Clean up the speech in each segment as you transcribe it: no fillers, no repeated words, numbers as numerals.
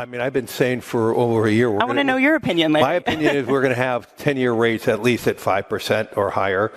I mean, I've been saying for over a year. I want to know your opinion, Larry. My opinion is we're going to have 10-year rates at least at 5% or higher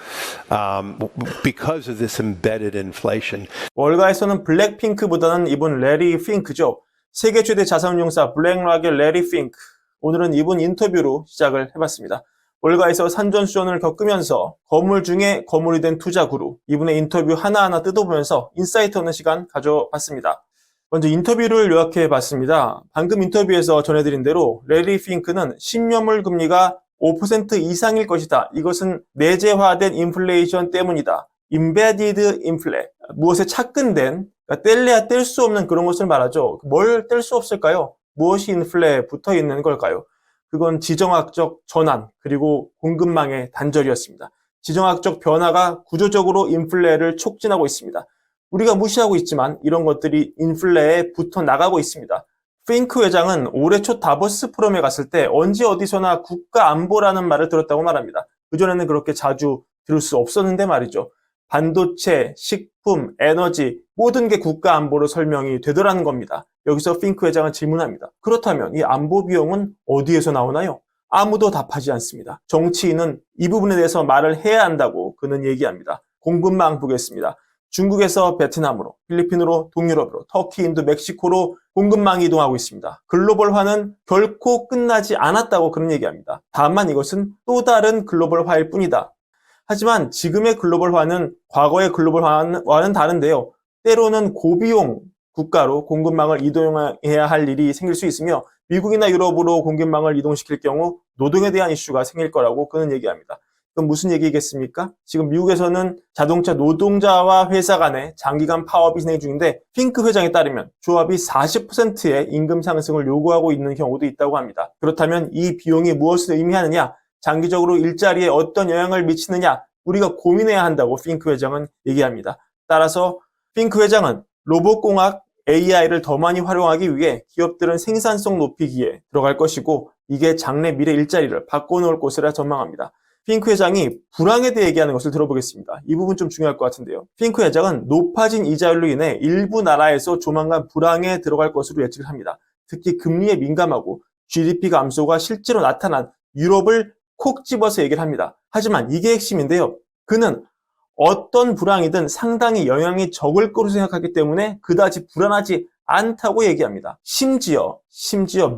because of this embedded inflation. 월가에서는 블랙핑크보다는 이분 레리 핑크죠. 세계 최대 자산운용사 블랙락의 레리 핑크. 오늘은 이분 인터뷰로 시작을 해봤습니다. 월가에서 산전수전을 겪으면서 건물 중에 거물이 된 투자 구루. 이분의 인터뷰 하나하나 뜯어보면서 인사이트 얻는 시간 가져봤습니다. 먼저 인터뷰를 요약해봤습니다. 방금 인터뷰에서 전해드린 대로 레리 핑크는 신념물 금리가 5% 이상일 것이다. 이것은 내재화된 인플레이션 때문이다. Embedded inflation. 무엇에 착근된, 그러니까 뗄래야 뗄 수 없는 그런 것을 말하죠. 뭘 뗄 수 없을까요? 무엇이 인플레에 붙어 있는 걸까요? 그건 지정학적 전환, 그리고 공급망의 단절이었습니다. 지정학적 변화가 구조적으로 인플레를 촉진하고 있습니다. 우리가 무시하고 있지만 이런 것들이 인플레에 붙어 나가고 있습니다. 핑크 회장은 올해 초 다보스 포럼에 갔을 때 언제 어디서나 국가 안보라는 말을 들었다고 말합니다. 그전에는 그렇게 자주 들을 수 없었는데 말이죠. 반도체, 식품, 에너지 모든 게 국가 안보로 설명이 되더라는 겁니다. 여기서 핑크 회장은 질문합니다. 그렇다면 이 안보 비용은 어디에서 나오나요? 아무도 답하지 않습니다. 정치인은 이 부분에 대해서 말을 해야 한다고 그는 얘기합니다. 공급망 보겠습니다. 중국에서 베트남으로, 필리핀으로, 동유럽으로, 터키, 인도, 멕시코로 공급망이 이동하고 있습니다. 글로벌화는 결코 끝나지 않았다고 그런 얘기합니다. 다만 이것은 또 다른 글로벌화일 뿐이다. 하지만 지금의 글로벌화는 과거의 글로벌화와는 다른데요. 때로는 고비용 국가로 공급망을 이동해야 할 일이 생길 수 있으며 미국이나 유럽으로 공급망을 이동시킬 경우 노동에 대한 이슈가 생길 거라고 그는 얘기합니다. 그럼 무슨 얘기겠습니까? 지금 미국에서는 자동차 노동자와 회사 간의 장기간 파업이 진행 중인데 핑크 회장에 따르면 조합이 40%의 임금 상승을 요구하고 있는 경우도 있다고 합니다. 그렇다면 이 비용이 무엇을 의미하느냐? 장기적으로 일자리에 어떤 영향을 미치느냐? 우리가 고민해야 한다고 핑크 회장은 얘기합니다. 따라서 핑크 회장은 로봇공학 AI를 더 많이 활용하기 위해 기업들은 생산성 높이기에 들어갈 것이고 이게 장래 미래 일자리를 바꿔놓을 것이라 전망합니다. 핑크 회장이 불황에 대해 얘기하는 것을 들어보겠습니다. 이 부분 좀 중요할 것 같은데요. 핑크 회장은 높아진 이자율로 인해 일부 나라에서 조만간 불황에 들어갈 것으로 예측을 합니다. 특히 금리에 민감하고 GDP 감소가 실제로 나타난 유럽을 콕 집어서 얘기를 합니다. 하지만 이게 핵심인데요. 그는 어떤 불황이든 상당히 영향이 적을 거로 생각하기 때문에 그다지 불안하지 않다고 얘기합니다. 심지어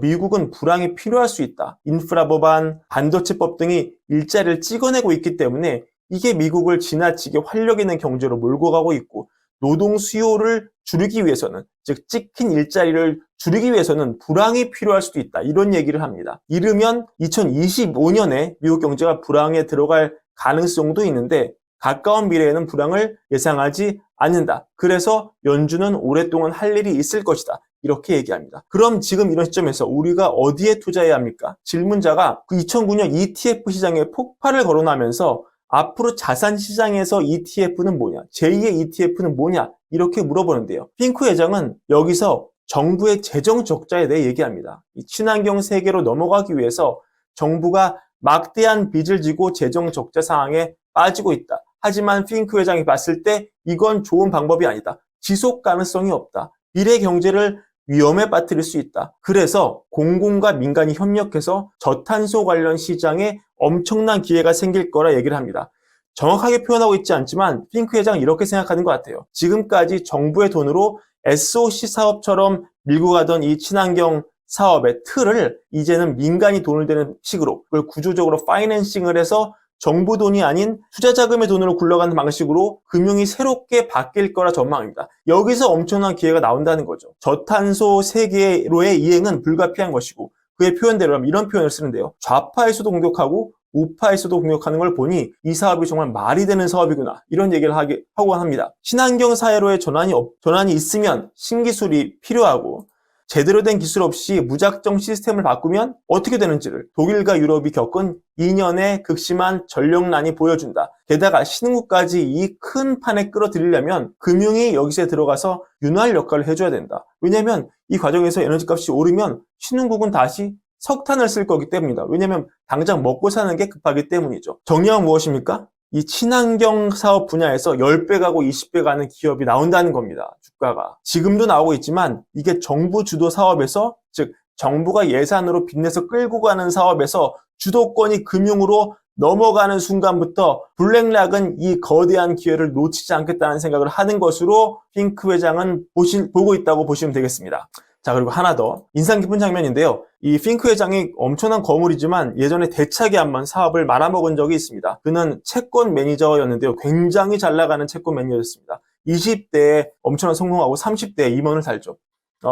미국은 불황이 필요할 수 있다. 인프라 법안, 반도체법 등이 일자리를 찍어내고 있기 때문에 이게 미국을 지나치게 활력 있는 경제로 몰고 가고 있고 노동 수요를 줄이기 위해서는, 즉 찍힌 일자리를 줄이기 위해서는 불황이 필요할 수도 있다. 이런 얘기를 합니다. 이르면 2025년에 미국 경제가 불황에 들어갈 가능성도 있는데 가까운 미래에는 불황을 예상하지 않는다. 그래서 연준은 오랫동안 할 일이 있을 것이다. 이렇게 얘기합니다. 그럼 지금 이런 시점에서 우리가 어디에 투자해야 합니까? 질문자가 그 2009년 ETF 시장에 폭발을 거론하면서 앞으로 자산 시장에서 ETF는 뭐냐? 제2의 ETF는 뭐냐? 이렇게 물어보는데요. 핑크 회장은 여기서 정부의 재정 적자에 대해 얘기합니다. 이 친환경 세계로 넘어가기 위해서 정부가 막대한 빚을 지고 재정 적자 상황에 빠지고 있다. 하지만 핑크 회장이 봤을 때 이건 좋은 방법이 아니다. 지속 가능성이 없다. 미래 경제를 위험에 빠뜨릴 수 있다. 그래서 공공과 민간이 협력해서 저탄소 관련 시장에 엄청난 기회가 생길 거라 얘기를 합니다. 정확하게 표현하고 있지 않지만 핑크 회장은 이렇게 생각하는 것 같아요. 지금까지 정부의 돈으로 SOC 사업처럼 밀고 가던 이 친환경 사업의 틀을 이제는 민간이 돈을 대는 식으로 그걸 구조적으로 파이낸싱을 해서 정부 돈이 아닌 투자 자금의 돈으로 굴러가는 방식으로 금융이 새롭게 바뀔 거라 전망합니다. 여기서 엄청난 기회가 나온다는 거죠. 저탄소 세계로의 이행은 불가피한 것이고 그의 표현대로 이런 표현을 쓰는데요. 좌파에서도 공격하고 우파에서도 공격하는 걸 보니 이 사업이 정말 말이 되는 사업이구나. 이런 얘기를 하고 합니다. 친환경 사회로의 전환이 있으면 신기술이 필요하고 제대로 된 기술 없이 무작정 시스템을 바꾸면 어떻게 되는지를 독일과 유럽이 겪은 2년의 극심한 전력난이 보여준다. 게다가 신흥국까지 이 큰 판에 끌어들이려면 금융이 여기서 들어가서 윤활 역할을 해줘야 된다. 왜냐하면 이 과정에서 에너지값이 오르면 신흥국은 다시 석탄을 쓸 거기 때문이다. 왜냐하면 당장 먹고 사는 게 급하기 때문이죠. 정리하면 무엇입니까? 이 친환경 사업 분야에서 10배 가고 20배 가는 기업이 나온다는 겁니다. 주가가. 지금도 나오고 있지만 이게 정부 주도 사업에서 즉 정부가 예산으로 빚내서 끌고 가는 사업에서 주도권이 금융으로 넘어가는 순간부터 블랙락은 이 거대한 기회를 놓치지 않겠다는 생각을 하는 것으로 핑크 회장은 보고 있다고 보시면 되겠습니다. 자, 그리고 하나 더 인상 깊은 장면인데요. 이 핑크 회장이 엄청난 거물이지만 예전에 대차게 한번 사업을 말아먹은 적이 있습니다. 그는 채권 매니저였는데요. 굉장히 잘 나가는 채권 매니저였습니다. 20대에 엄청난 성공하고 30대에 임원을 달죠.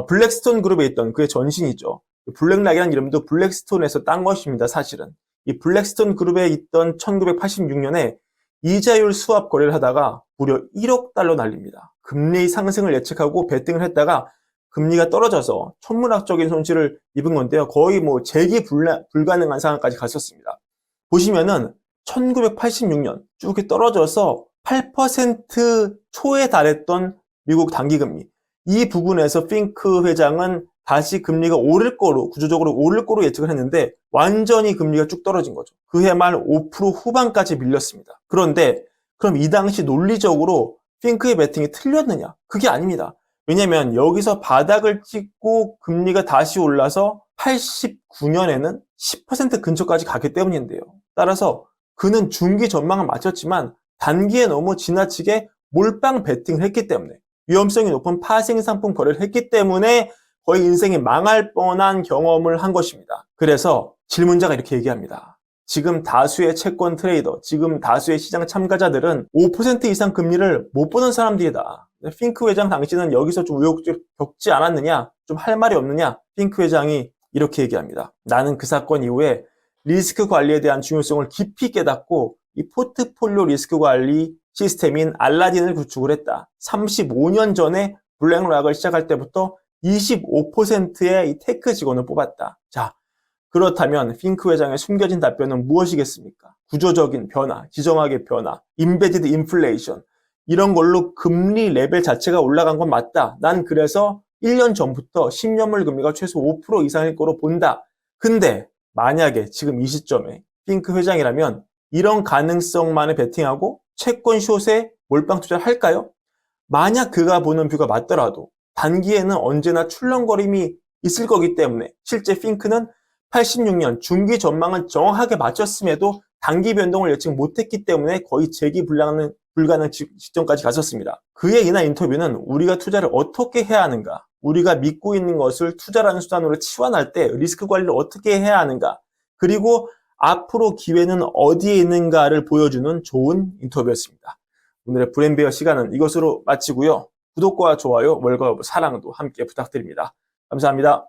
블랙스톤 그룹에 있던 그의 전신이죠. 블랙락이라는 이름도 블랙스톤에서 딴 것입니다. 사실은. 이 블랙스톤 그룹에 있던 1986년에 이자율 수합 거래를 하다가 무려 1억 달러 날립니다. 금리 상승을 예측하고 베팅을 했다가 금리가 떨어져서 천문학적인 손실을 입은 건데요. 거의 뭐 재기 불가능한 상황까지 갔었습니다. 보시면은 1986년 쭉 떨어져서 8% 초에 달했던 미국 단기금리. 이 부분에서 핑크 회장은 다시 금리가 오를 거로, 구조적으로 오를 거로 예측을 했는데 완전히 금리가 쭉 떨어진 거죠. 그해 말 5% 후반까지 밀렸습니다. 그런데 그럼 이 당시 논리적으로 핑크의 베팅이 틀렸느냐? 그게 아닙니다. 왜냐면 여기서 바닥을 찍고 금리가 다시 올라서 89년에는 10% 근처까지 갔기 때문인데요. 따라서 그는 중기 전망은 맞췄지만 단기에 너무 지나치게 몰빵 베팅을 했기 때문에 위험성이 높은 파생 상품 거래를 했기 때문에 거의 인생이 망할 뻔한 경험을 한 것입니다. 그래서 질문자가 이렇게 얘기합니다. 지금 다수의 채권 트레이더, 지금 다수의 시장 참가자들은 5% 이상 금리를 못 보는 사람들이다. 핑크 회장 당신은 여기서 좀 우여곡절 겪지 않았느냐? 좀 할 말이 없느냐? 핑크 회장이 이렇게 얘기합니다. 나는 그 사건 이후에 리스크 관리에 대한 중요성을 깊이 깨닫고 이 포트폴리오 리스크 관리 시스템인 알라딘을 구축을 했다. 35년 전에 블랙락을 시작할 때부터 25%의 이 테크 직원을 뽑았다. 자, 그렇다면 핑크 회장의 숨겨진 답변은 무엇이겠습니까? 구조적인 변화, 지정학의 변화, 임베디드 인플레이션 이런 걸로 금리 레벨 자체가 올라간 건 맞다. 난 그래서 1년 전부터 10년물 금리가 최소 5% 이상일 거로 본다. 근데 만약에 지금 이 시점에 핑크 회장이라면 이런 가능성만을 베팅하고 채권 숏에 몰빵 투자를 할까요? 만약 그가 보는 뷰가 맞더라도 단기에는 언제나 출렁거림이 있을 거기 때문에 실제 핑크는 86년 중기 전망은 정확하게 맞췄음에도 단기 변동을 예측 못했기 때문에 거의 재기 불가능 시점까지 갔었습니다. 그의 이날 인터뷰는 우리가 투자를 어떻게 해야 하는가, 우리가 믿고 있는 것을 투자라는 수단으로 치환할 때 리스크 관리를 어떻게 해야 하는가, 그리고 앞으로 기회는 어디에 있는가를 보여주는 좋은 인터뷰였습니다. 오늘의 브랜베어 시간은 이것으로 마치고요. 구독과 좋아요, 월급 사랑도 함께 부탁드립니다. 감사합니다.